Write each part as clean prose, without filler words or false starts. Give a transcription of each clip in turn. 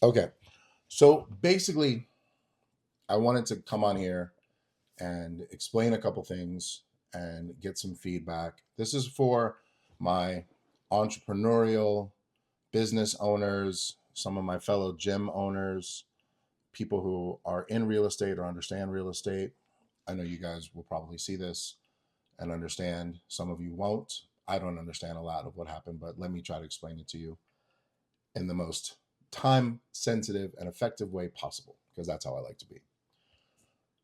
Okay. So basically, I wanted to come on here and explain a couple things and get some feedback. This is for my entrepreneurial business owners, some of my fellow gym owners, people who are in real estate or understand real estate. I know you guys will probably see this and understand. Some of you won't. I don't understand a lot of what happened, but let me try to explain it to you in the most time sensitive and effective way possible, because that's how I like to be.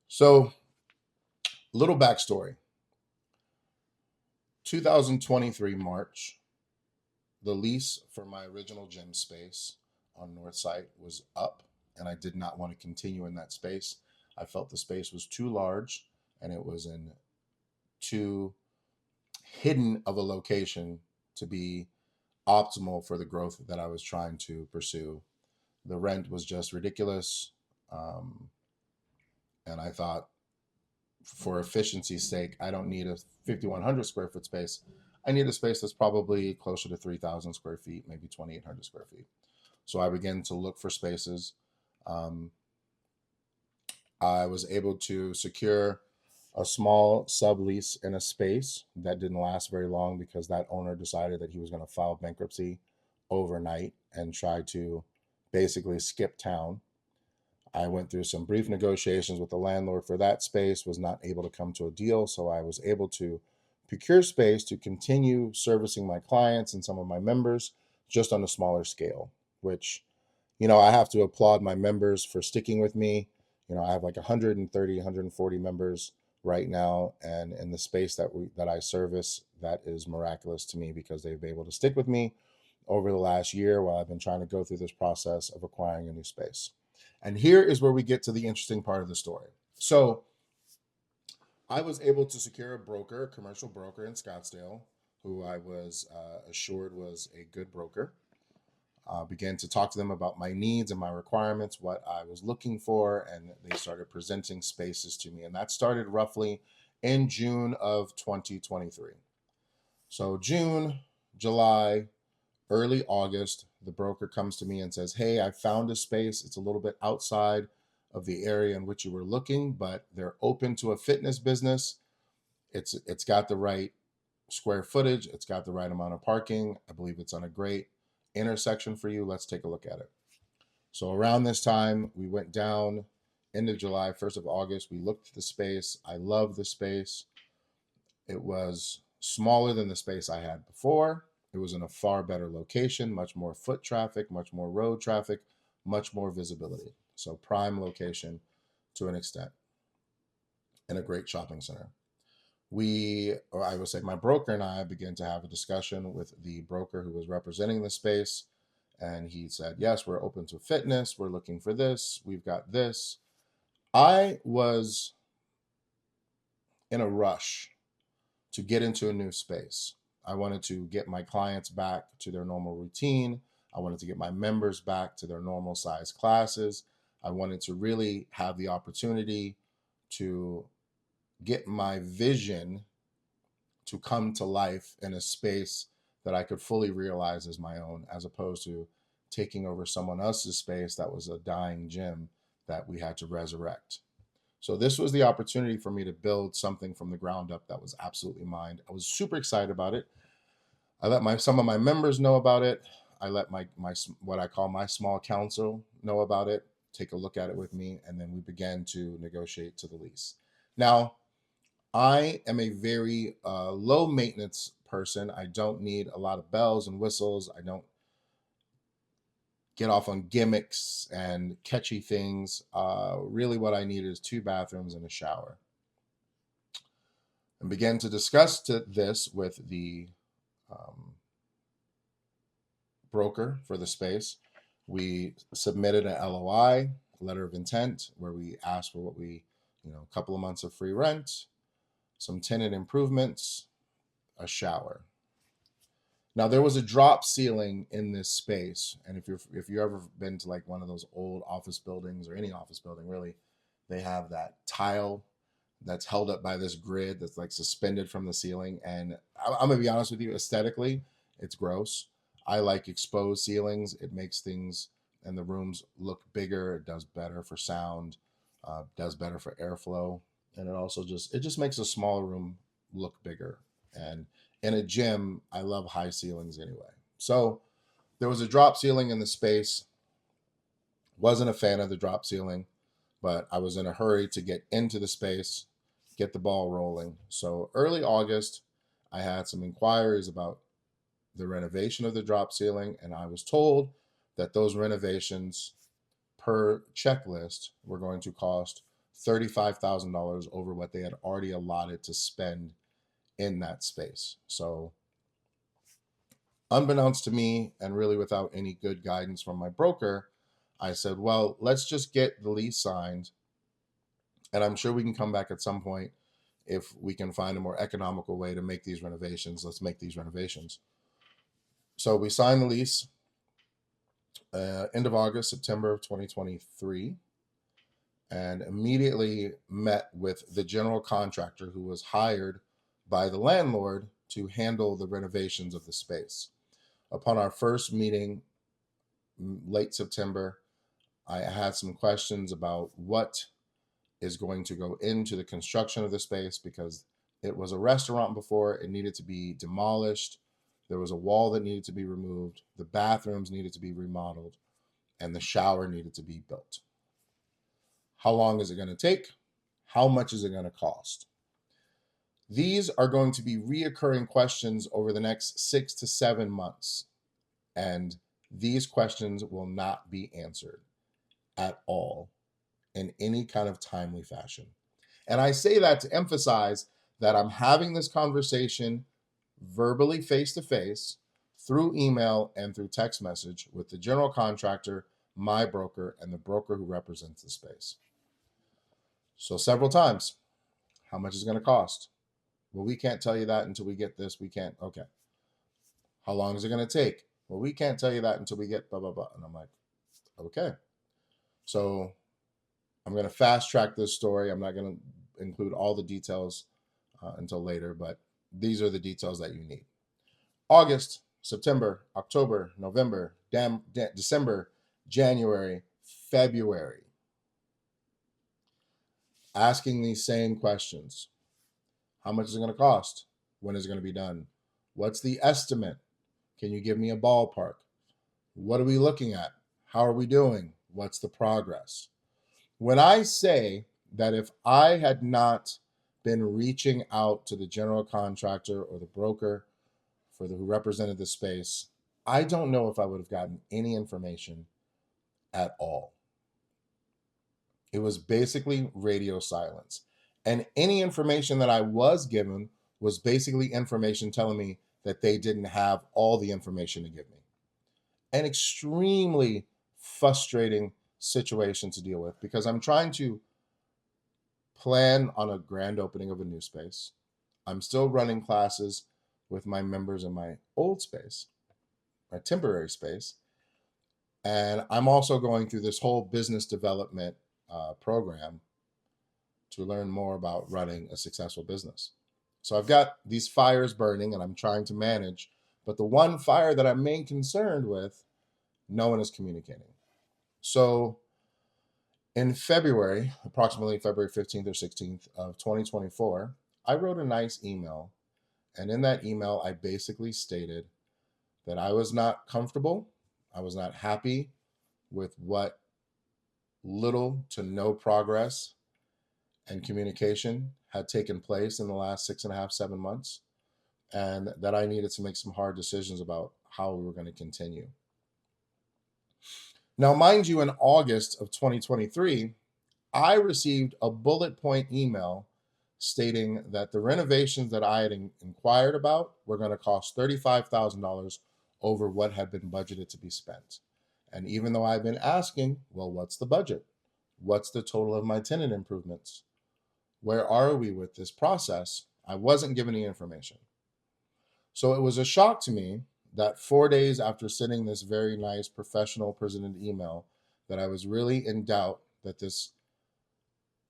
So, little backstory. 2023 March, the lease for my original gym space on North Site was up, and I did not want to continue in that space. I felt the space was too large and it was in too hidden of a location to be optimal for the growth that I was trying to pursue. The rent was just ridiculous. Um, and I thought, for efficiency's sake, I don't need a 5,100 square foot space. I need a space that's probably closer to 3,000 square feet, maybe 2,800 square feet. So I began to look for spaces. Um, I was able to secure a small sublease in a space that didn't last very long because that owner decided that he was going to file bankruptcy overnight and try to basically skip town. I went through some brief negotiations with the landlord for that space, was not able to come to a deal. So I was able to procure space to continue servicing my clients and some of my members just on a smaller scale, which, I have to applaud my members for sticking with me. I have like 130, 140 members right now. And in the space that I service, that is miraculous to me because they've been able to stick with me over the last year while I've been trying to go through this process of acquiring a new space. And here is where we get to the interesting part of the story. So I was able to secure a broker, a commercial broker in Scottsdale, who I was assured was a good broker. Began to talk to them about my needs and my requirements, what I was looking for, and they started presenting spaces to me. And that started roughly in June of 2023. So June, July, early August, the broker comes to me and says, "Hey, I found a space. It's a little bit outside of the area in which you were looking, but they're open to a fitness business. It's got the right square footage, it's got the right amount of parking. I believe it's on a great intersection for you. Let's take a look at it." So around this time, we went down end of July, 1st of August. We looked at the space. I love the space. It was smaller than the space I had before. It was in a far better location, much more foot traffic, much more road traffic, much more visibility. So prime location to an extent, in a great shopping center. Or I would say my broker and I began to have a discussion with the broker who was representing the space. And he said, "Yes, we're open to fitness. We're looking for this. We've got this." I was in a rush to get into a new space. I wanted to get my clients back to their normal routine. I wanted to get my members back to their normal size classes. I wanted to really have the opportunity to get my vision to come to life in a space that I could fully realize as my own, as opposed to taking over someone else's space that was a dying gym that we had to resurrect. So this was the opportunity for me to build something from the ground up that was absolutely mine. I was super excited about it. I let some of my members know about it. I let my what I call my small council know about it, take a look at it with me, and then we began to negotiate to the lease. Now, I am a very low maintenance person. I don't need a lot of bells and whistles. I don't get off on gimmicks and catchy things. Really, what I need is two bathrooms and a shower. And began to discuss this with the um, broker for the space. We submitted an LOI, letter of intent, where we asked for a couple of months of free rent, some tenant improvements, a shower. Now there was a drop ceiling in this space, and if you ever been to like one of those old office buildings or any office building really, they have that tile that's held up by this grid that's like suspended from the ceiling. And I'm gonna be honest with you, aesthetically, it's gross. I like exposed ceilings. It makes things and the rooms look bigger. It does better for sound, does better for airflow, and it just makes a smaller room look bigger. And in a gym, I love high ceilings anyway. So there was a drop ceiling in the space. Wasn't a fan of the drop ceiling, but I was in a hurry to get into the space, get the ball rolling. So early August, I had some inquiries about the renovation of the drop ceiling, and I was told that those renovations per checklist were going to cost $35,000 over what they had already allotted to spend in that space. So, unbeknownst to me, and really without any good guidance from my broker, I said, well, let's just get the lease signed, and I'm sure we can come back at some point if we can find a more economical way to make these renovations. Let's make these renovations. So we signed the lease end of August, September of 2023, and immediately met with the general contractor who was hired by the landlord to handle the renovations of the space. Upon our first meeting, late September, I had some questions about what is going to go into the construction of the space because it was a restaurant before. It needed to be demolished. There was a wall that needed to be removed. The bathrooms needed to be remodeled, and the shower needed to be built. How long is it going to take? How much is it going to cost? These are going to be reoccurring questions over the next 6 to 7 months. And these questions will not be answered at all in any kind of timely fashion. And I say that to emphasize that I'm having this conversation verbally face to face through email and through text message with the general contractor, my broker, and the broker who represents the space. So several times, how much is it going to cost? Well, we can't tell you that until we get this. We can't. Okay. How long is it going to take? Well, we can't tell you that until we get blah, blah, blah. And I'm like, okay. So I'm going to fast track this story. I'm not going to include all the details until later, but these are the details that you need. August, September, October, November, December, January, February. Asking these same questions. How much is it going to cost? When is it going to be done? What's the estimate? Can you give me a ballpark? What are we looking at? How are we doing? What's the progress? When I say that if I had not been reaching out to the general contractor or the broker who represented the space, I don't know if I would have gotten any information at all. It was basically radio silence. And any information that I was given was basically information telling me that they didn't have all the information to give me. An extremely frustrating situation to deal with because I'm trying to plan on a grand opening of a new space. I'm still running classes with my members in my old space, my temporary space. And I'm also going through this whole business development program to learn more about running a successful business. So I've got these fires burning and I'm trying to manage, but the one fire that I'm main concerned with, no one is communicating. So in February, approximately February 15th or 16th of 2024, I wrote a nice email. And in that email, I basically stated that I was not comfortable. I was not happy with what little to no progress and communication had taken place in the last 6.5, 7 months, and that I needed to make some hard decisions about how we were going to continue. Now, mind you, in August of 2023, I received a bullet point email stating that the renovations that I had inquired about were going to cost $35,000 over what had been budgeted to be spent. And even though I've been asking, well, what's the budget? What's the total of my tenant improvements? Where are we with this process? I wasn't given any information. So it was a shock to me that 4 days after sending this very nice professional presented email, that I was really in doubt that this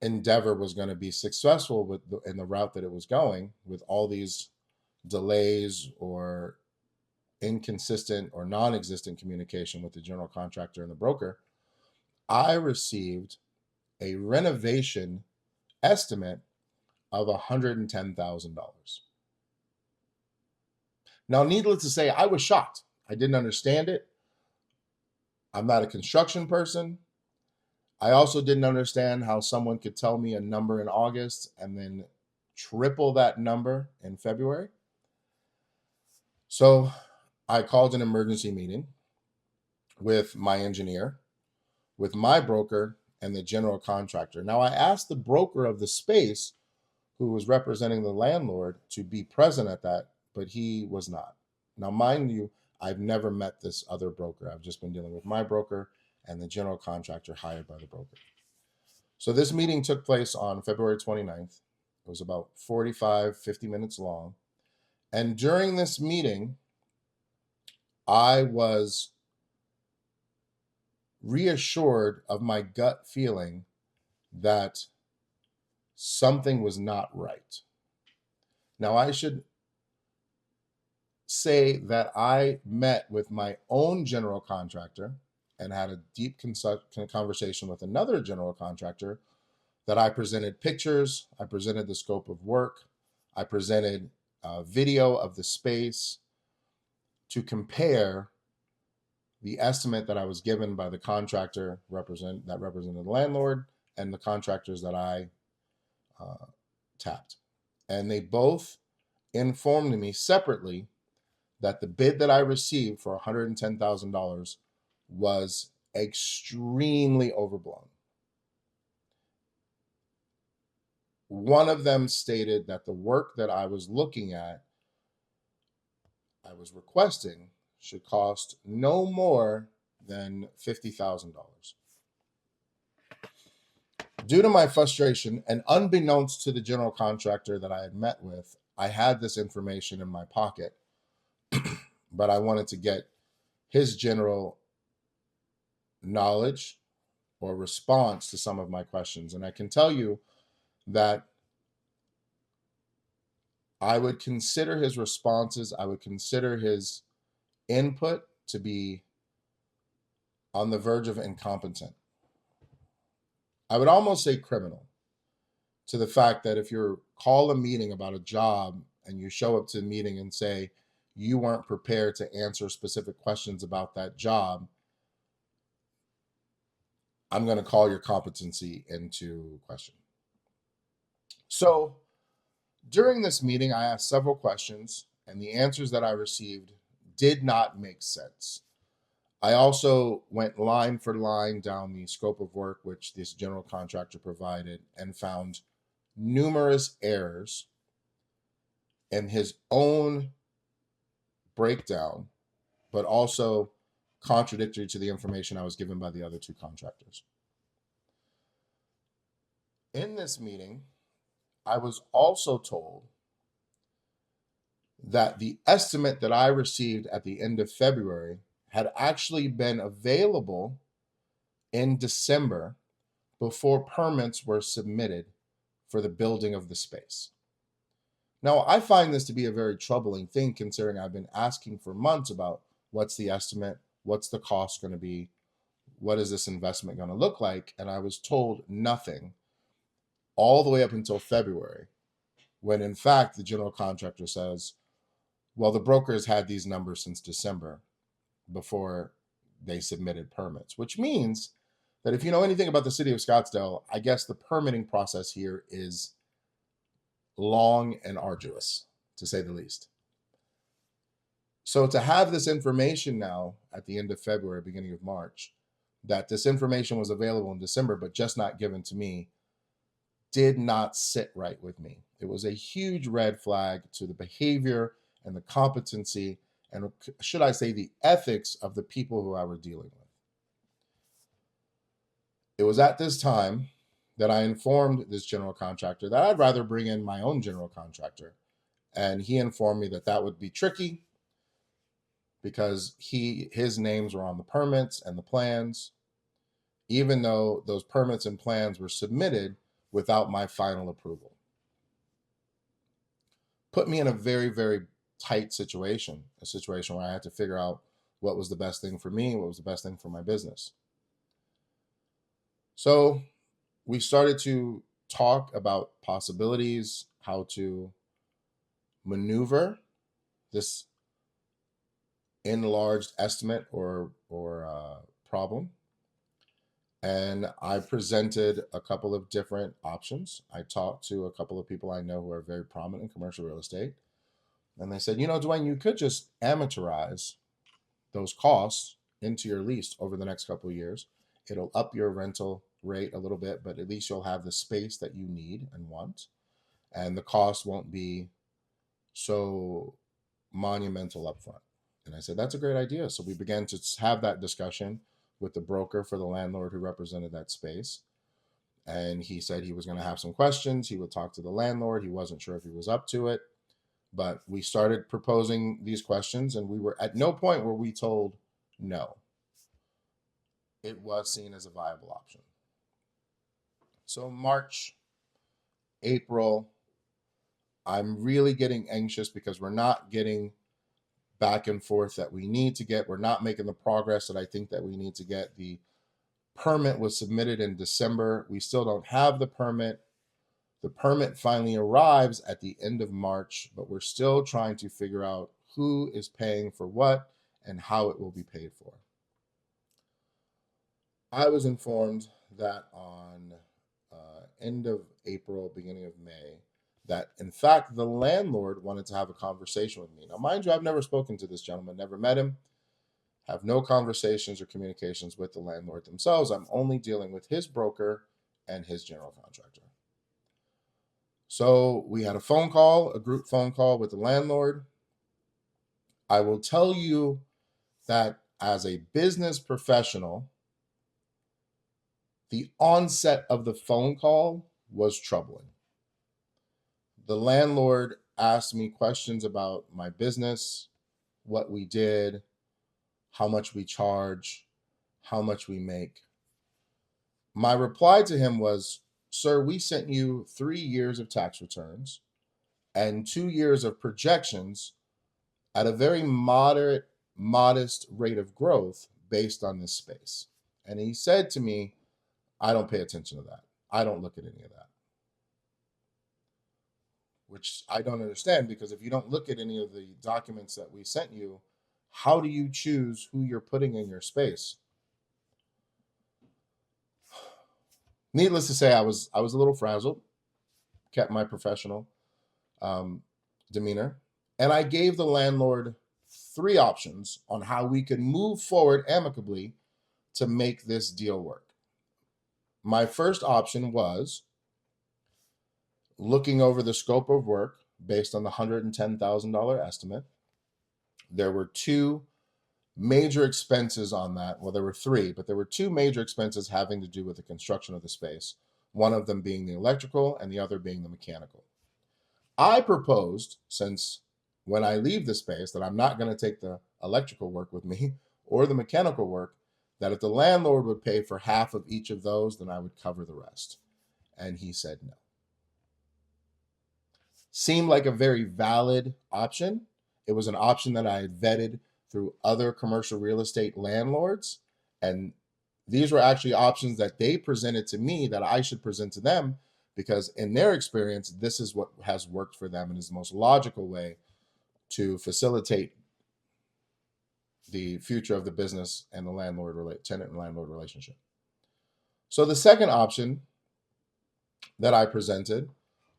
endeavor was going to be successful in the route that it was going, with all these delays or inconsistent or non-existent communication with the general contractor and the broker, I received a renovation estimate of $110,000. Now, needless to say, I was shocked. I didn't understand it. I'm not a construction person. I also didn't understand how someone could tell me a number in August and then triple that number in February. So I called an emergency meeting with my engineer, with my broker, and the general contractor. Now, I asked the broker of the space, who was representing the landlord, to be present at that, but he was not. Now, mind you, I've never met this other broker. I've just been dealing with my broker and the general contractor hired by the broker. So this meeting took place on February 29th. It was about 45, 50 minutes long. And during this meeting, I was reassured of my gut feeling that something was not right. Now, I should say that I met with my own general contractor and had a deep conversation with another general contractor, that I presented pictures, I presented the scope of work, I presented a video of the space to compare the estimate that I was given by the contractor that represented the landlord and the contractors that I tapped. And they both informed me separately that the bid that I received for $110,000 was extremely overblown. One of them stated that the work that I was looking at, I was requesting, should cost no more than $50,000. Due to my frustration, and unbeknownst to the general contractor that I had met with, I had this information in my pocket, but I wanted to get his general knowledge or response to some of my questions. And I can tell you that I would consider his responses, I would consider his input to be on the verge of incompetent. I would almost say criminal, to the fact that if you call a meeting about a job and you show up to the meeting and say you weren't prepared to answer specific questions about that job, I'm going to call your competency into question. So during this meeting, I asked several questions, and the answers that I received did not make sense. I also went line for line down the scope of work which this general contractor provided and found numerous errors in his own breakdown, but also contradictory to the information I was given by the other two contractors. In this meeting, I was also told that the estimate that I received at the end of February had actually been available in December before permits were submitted for the building of the space. Now, I find this to be a very troubling thing, considering I've been asking for months about what's the estimate, what's the cost going to be, what is this investment going to look like, and I was told nothing all the way up until February, when in fact the general contractor says, well, the brokers had these numbers since December before they submitted permits, which means that if you know anything about the city of Scottsdale, I guess the permitting process here is long and arduous, to say the least. So to have this information now at the end of February, beginning of March, that this information was available in December but just not given to me, did not sit right with me. It was a huge red flag to the behavior and the competency, and should I say the ethics of the people who I was dealing with. It was at this time that I informed this general contractor that I'd rather bring in my own general contractor. And he informed me that that would be tricky because his names were on the permits and the plans, even though those permits and plans were submitted without my final approval. Put me in a very, very tight situation, a situation where I had to figure out what was the best thing for me, what was the best thing for my business. So we started to talk about possibilities, how to maneuver this enlarged estimate or problem. And I presented a couple of different options. I talked to a couple of people I know who are very prominent in commercial real estate. And they said, Dwayne, you could just amortize those costs into your lease over the next couple of years. It'll up your rental rate a little bit, but at least you'll have the space that you need and want. And the cost won't be so monumental upfront. And I said, that's a great idea. So we began to have that discussion with the broker for the landlord who represented that space. And he said he was going to have some questions. He would talk to the landlord. He wasn't sure if he was up to it. But we started proposing these questions, and we were at no point were we told no. It was seen as a viable option. So March, April, I'm really getting anxious because we're not getting back and forth that we need to get. We're not making the progress that I think that we need to get. The permit was submitted in December. We still don't have the permit. The permit finally arrives at the end of March, but we're still trying to figure out who is paying for what and how it will be paid for. I was informed that on end of April, beginning of May, that in fact the landlord wanted to have a conversation with me. Now, mind you, I've never spoken to this gentleman, never met him, have no conversations or communications with the landlord themselves. I'm only dealing with his broker and his general contractor. So we had a group phone call with the landlord. I will tell you that as a business professional, the onset of the phone call was troubling. The landlord asked me questions about my business, what we did, how much we charge, how much we make. My reply to him was, sir, we sent you 3 years of tax returns and 2 years of projections at a very modest rate of growth based on this space. And he said to me, I don't pay attention to that. I don't look at any of that. Which I don't understand, because if you don't look at any of the documents that we sent you, how do you choose who you're putting in your space? Needless to say, I was a little frazzled, kept my professional demeanor, and I gave the landlord 3 options on how we could move forward amicably to make this deal work. My first option was looking over the scope of work based on the $110,000 estimate. There were 2 major expenses on that. Well, there were 3, but there were 2 major expenses having to do with the construction of the space, one of them being the electrical and the other being the mechanical. I proposed, since when I leave the space, that I'm not going to take the electrical work with me or the mechanical work, that if the landlord would pay for half of each of those, then I would cover the rest. And he said no. Seemed like a very valid option. It was an option that I had vetted through other commercial real estate landlords. And these were actually options that they presented to me that I should present to them, because in their experience, this is what has worked for them and is the most logical way to facilitate the future of the business and the tenant and landlord relationship. So the second option that I presented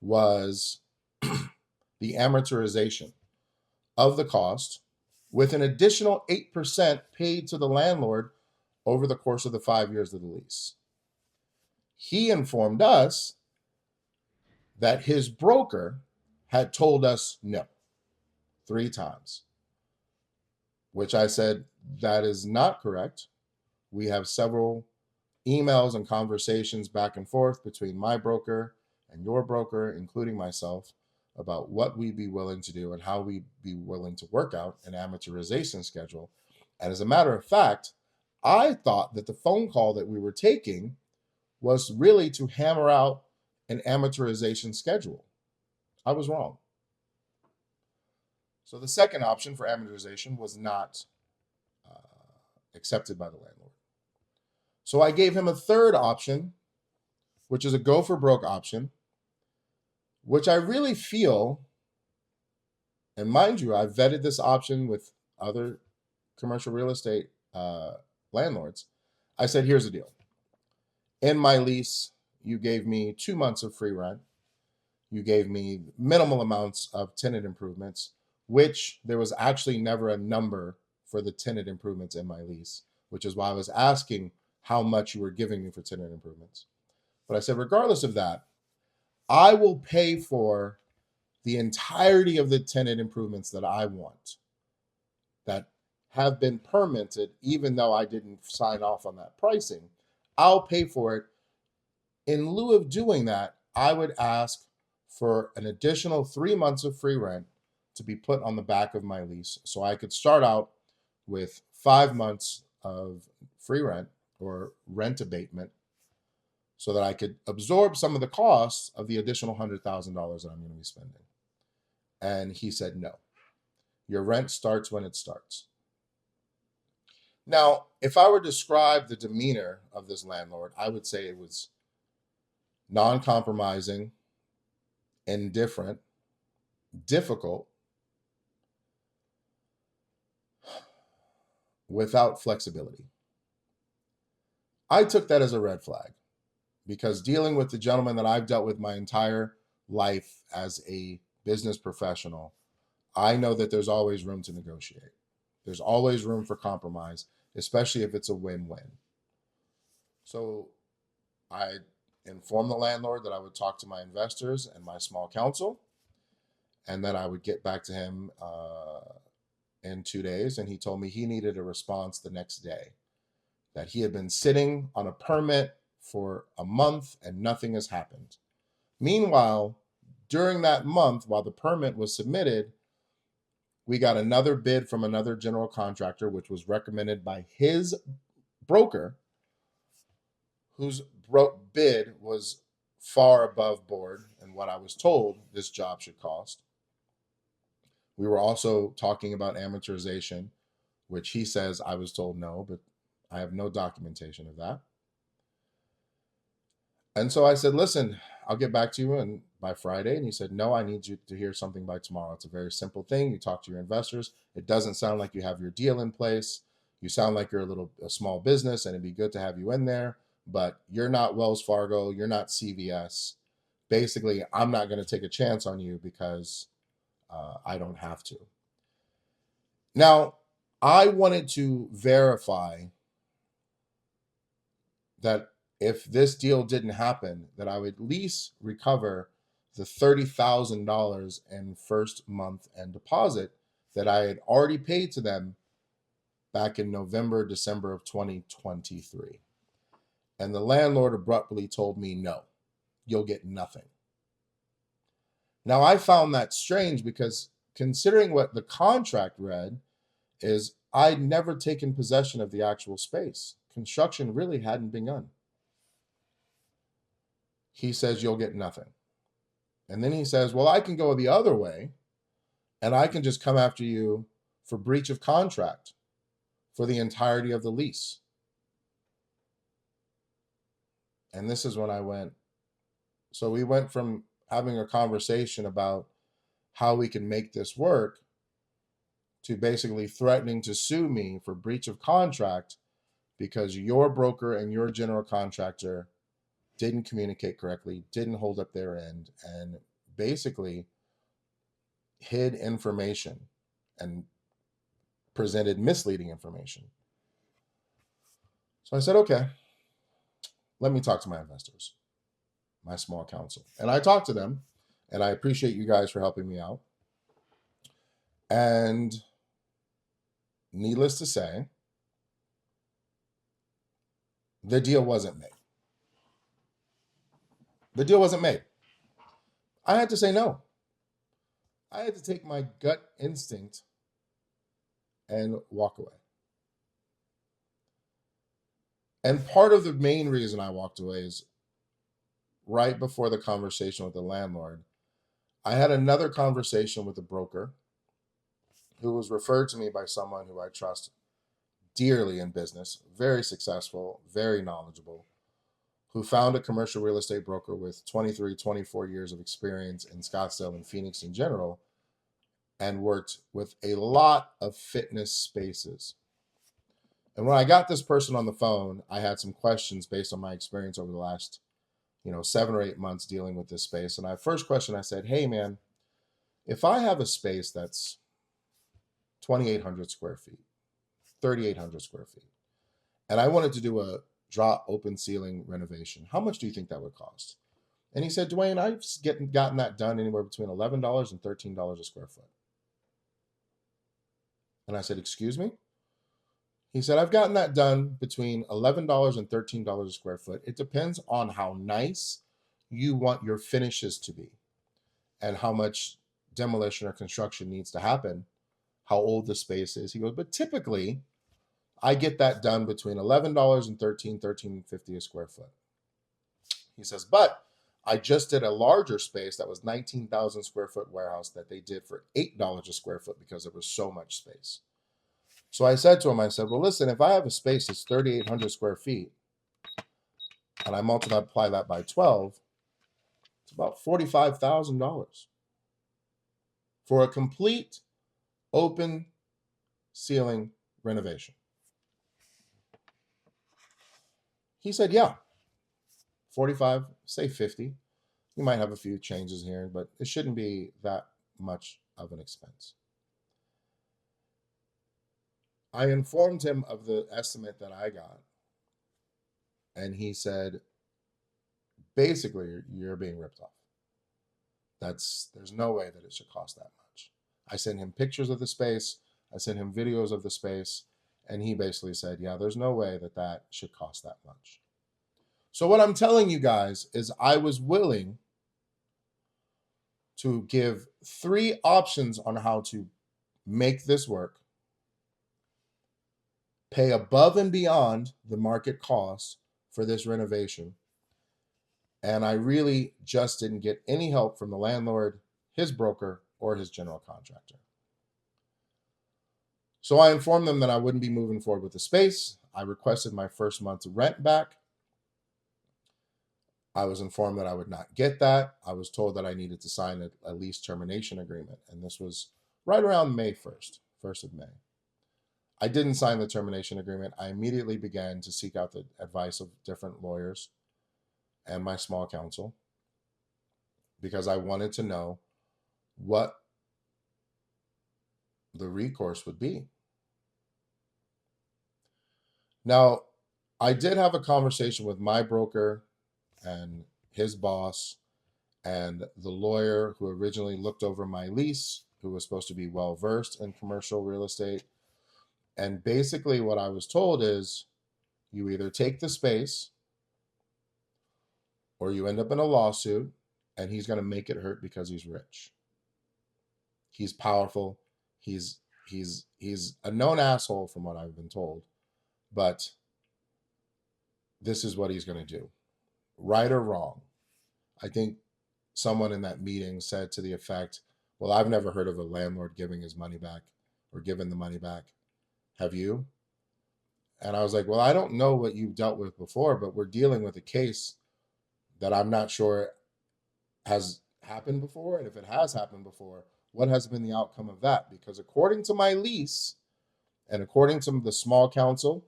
was the amortization of the cost with an additional 8% paid to the landlord over the course of the 5 years of the lease. He informed us that his broker had told us no 3 times, which I said, that is not correct. We have several emails and conversations back and forth between my broker and your broker, including myself, about what we'd be willing to do and how we'd be willing to work out an amortization schedule. And as a matter of fact, I thought that the phone call that we were taking was really to hammer out an amortization schedule. I was wrong. So the second option for amortization was not uh, accepted by the landlord. So I gave him a third option, which is a go for broke option, which I really feel, and mind you, I vetted this option with other commercial real estate landlords. I said, here's the deal. In my lease, you gave me 2 months of free rent. You gave me minimal amounts of tenant improvements, which there was actually never a number for the tenant improvements in my lease, which is why I was asking how much you were giving me for tenant improvements. But I said, regardless of that, I will pay for the entirety of the tenant improvements that I want that have been permitted, even though I didn't sign off on that pricing. I'll pay for it. In lieu of doing that, I would ask for an additional 3 months of free rent to be put on the back of my lease. So I could start out with 5 months of free rent or rent abatement so that I could absorb some of the costs of the additional $100,000 that I'm going to be spending. And he said, no, your rent starts when it starts. Now, if I were to describe the demeanor of this landlord, I would say it was non-compromising, indifferent, difficult, without flexibility. I took that as a red flag because dealing with the gentleman that I've dealt with my entire life as a business professional, I know that there's always room to negotiate. There's always room for compromise, especially if it's a win-win. So I informed the landlord that I would talk to my investors and my small counsel, and that I would get back to him in 2 days. And he told me he needed a response the next day, that he had been sitting on a permit for a month and nothing has happened. Meanwhile, during that month, while the permit was submitted, we got another bid from another general contractor, which was recommended by his broker, whose bid was far above board and what I was told this job should cost. We were also talking about amortization, which he says I was told no, but I have no documentation of that. And so I said, listen, I'll get back to you by Friday. And he said, no, I need you to hear something by tomorrow. It's a very simple thing. You talk to your investors. It doesn't sound like you have your deal in place. You sound like you're a small business, and it'd be good to have you in there, but you're not Wells Fargo. You're not CVS. Basically, I'm not going to take a chance on you because I don't have to. Now, I wanted to verify that if this deal didn't happen, that I would at least recover the $30,000 in first month and deposit that I had already paid to them back in November, December of 2023. And the landlord abruptly told me, no, you'll get nothing. Now, I found that strange because considering what the contract read is I'd never taken possession of the actual space. Construction really hadn't begun. He says, you'll get nothing. And then he says, well, I can go the other way and I can just come after you for breach of contract for the entirety of the lease. And this is when I went. So we went from having a conversation about how we can make this work to basically threatening to sue me for breach of contract because your broker and your general contractor didn't communicate correctly, didn't hold up their end, and basically hid information and presented misleading information. So I said, okay, let me talk to my investors, my small counsel. And I talked to them, and I appreciate you guys for helping me out. And needless to say, the deal wasn't made. The deal wasn't made. I had to say no. I had to take my gut instinct and walk away. And part of the main reason I walked away is right before the conversation with the landlord, I had another conversation with the broker who was referred to me by someone who I trust dearly in business, very successful, very knowledgeable, who found a commercial real estate broker with 23, 24 years of experience in Scottsdale and Phoenix in general, and worked with a lot of fitness spaces. And when I got this person on the phone, I had some questions based on my experience over the last, 7 or 8 months dealing with this space. And first question I said, hey man, if I have a space that's 2,800 square feet, 3,800 square feet, and I wanted to do a drop open ceiling renovation, how much do you think that would cost? And he said, Dwayne, I've gotten that done anywhere between $11 and $13 a square foot. And I said, excuse me? He said, I've gotten that done between $11 and $13 a square foot. It depends on how nice you want your finishes to be and how much demolition or construction needs to happen, how old the space is. He goes, but typically I get that done between $11 and $13.50 a square foot. He says, but I just did a larger space that was 19,000 square foot warehouse that they did for $8 a square foot because there was so much space. So I said to him, well, listen, if I have a space that's 3,800 square feet and I multiply that by 12, it's about $45,000 for a complete open ceiling renovation. He said, yeah, 45, say 50. You might have a few changes here, but it shouldn't be that much of an expense. I informed him of the estimate that I got, and he said, basically, you're being ripped off. There's no way that it should cost that much. I sent him pictures of the space. I sent him videos of the space, and he basically said, yeah, there's no way that should cost that much. So what I'm telling you guys is I was willing to give 3 options on how to make this work, pay above and beyond the market cost for this renovation. And I really just didn't get any help from the landlord, his broker, or his general contractor. So I informed them that I wouldn't be moving forward with the space. I requested my first month's rent back. I was informed that I would not get that. I was told that I needed to sign a lease termination agreement. And this was right around May 1st, 1st of May. I didn't sign the termination agreement. I immediately began to seek out the advice of different lawyers and my small counsel because I wanted to know what the recourse would be. Now, I did have a conversation with my broker and his boss and the lawyer who originally looked over my lease, who was supposed to be well-versed in commercial real estate. And basically what I was told is you either take the space or you end up in a lawsuit and he's going to make it hurt because he's rich. He's powerful. He's a known asshole from what I've been told, but this is what he's going to do. Right or wrong. I think someone in that meeting said to the effect, well, I've never heard of a landlord giving his money back or giving the money back. Have you? And I was like, well, I don't know what you've dealt with before, but we're dealing with a case that I'm not sure has happened before. And if it has happened before, what has been the outcome of that? Because according to my lease and according to the small counsel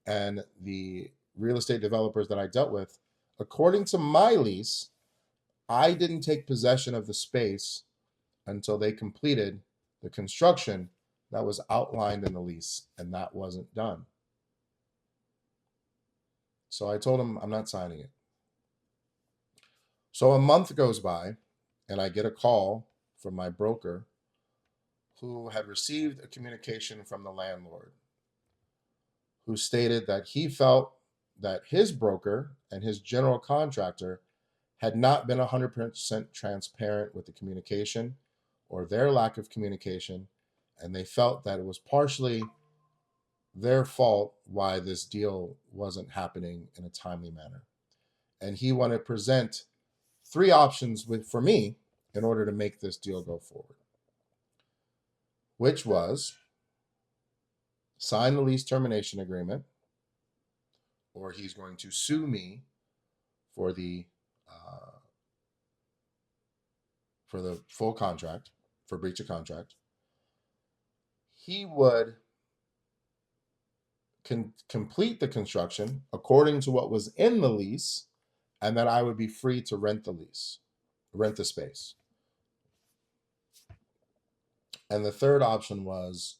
and the real estate developers that I dealt with, according to my lease, I didn't take possession of the space until they completed the construction that was outlined in the lease, and that wasn't done. So I told him I'm not signing it. So a month goes by, and I get a call from my broker who had received a communication from the landlord who stated that he felt that his broker and his general contractor had not been 100% transparent with the communication or their lack of communication, and they felt that it was partially their fault why this deal wasn't happening in a timely manner. And he wanted to present 3 options for me in order to make this deal go forward. which was sign the lease termination agreement, or he's going to sue me for the uh, full contract, for breach of contract. He would complete the construction according to what was in the lease, and that I would be free to rent the space. And the third option was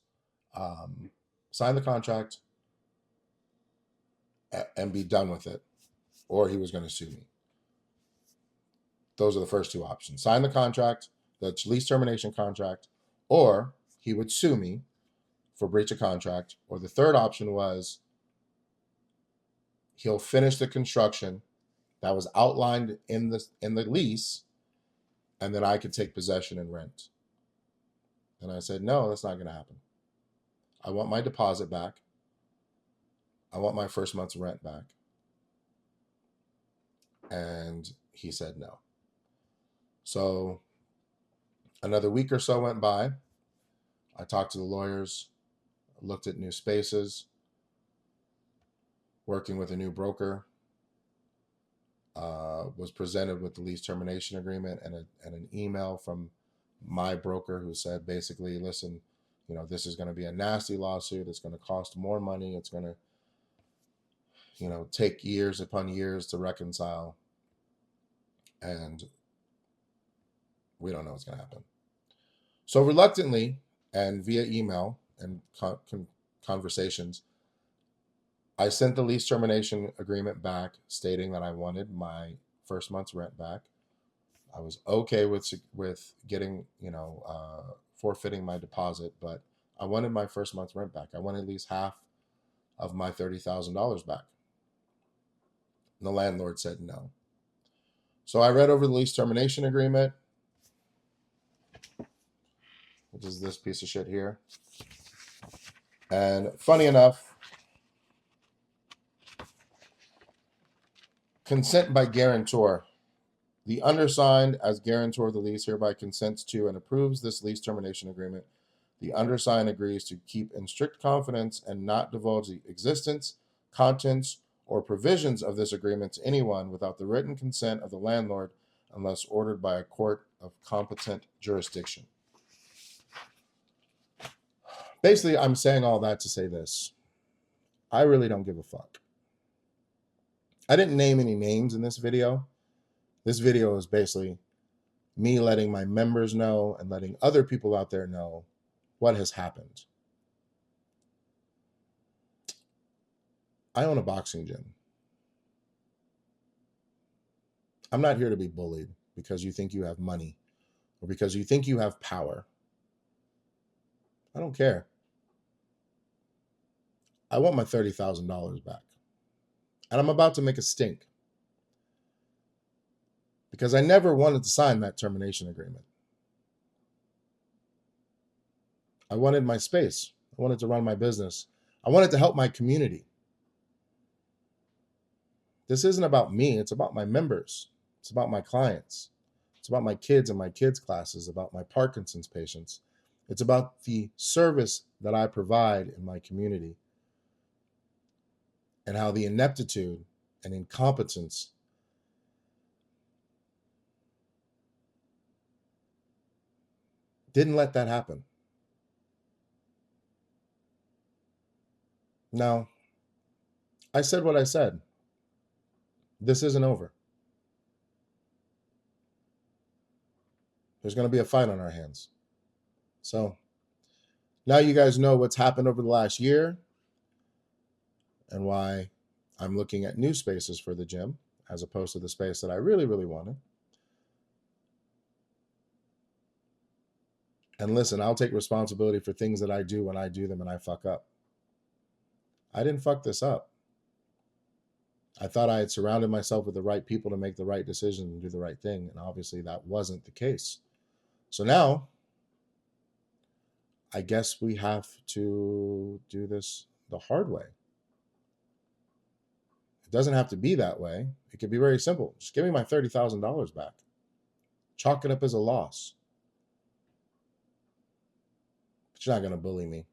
sign the contract and be done with it, or he was going to sue me. Those are the first two options: sign the contract, the lease termination contract, or he would sue me for breach of contract. Or the third option was he'll finish the construction that was outlined in the lease, and then I could take possession and rent. And I said, no, that's not going to happen. I want my deposit back. I want my first month's rent back. And he said no. So another week or so went by. I talked to the lawyers, looked at new spaces, working with a new broker, was presented with the lease termination agreement and an email from my broker who said, basically, listen, this is going to be a nasty lawsuit. It's going to cost more money. It's going to, take years upon years to reconcile. And we don't know what's going to happen. So reluctantly, and via email and conversations, I sent the lease termination agreement back stating that I wanted my first month's rent back. I was okay with getting, forfeiting my deposit, but I wanted my first month's rent back. I wanted at least half of my $30,000 back. And the landlord said no. So I read over the lease termination agreement, which is this piece of shit here. And funny enough, consent by guarantor. The undersigned, as guarantor of the lease, hereby consents to and approves this lease termination agreement. The undersigned agrees to keep in strict confidence and not divulge the existence, contents, or provisions of this agreement to anyone without the written consent of the landlord unless ordered by a court of competent jurisdiction. Basically, I'm saying all that to say this. I really don't give a fuck. I didn't name any names in this video. This video is basically me letting my members know and letting other people out there know what has happened. I own a boxing gym. I'm not here to be bullied because you think you have money or because you think you have power. I don't care. I want my $30,000 back. And I'm about to make a stink. Because I never wanted to sign that termination agreement. I wanted my space. I wanted to run my business. I wanted to help my community. This isn't about me. It's about my members. It's about my clients. It's about my kids and my kids' classes, about my Parkinson's patients. It's about the service that I provide in my community and how the ineptitude and incompetence didn't let that happen. Now, I said what I said. This isn't over. There's going to be a fight on our hands. So now you guys know what's happened over the last year and why I'm looking at new spaces for the gym as opposed to the space that I really, really wanted. And listen, I'll take responsibility for things that I do when I do them and I fuck up. I didn't fuck this up. I thought I had surrounded myself with the right people to make the right decision and do the right thing. And obviously that wasn't the case. So now, I guess we have to do this the hard way. It doesn't have to be that way. It could be very simple. Just give me my $30,000 back. Chalk it up as a loss. She's not going to bully me.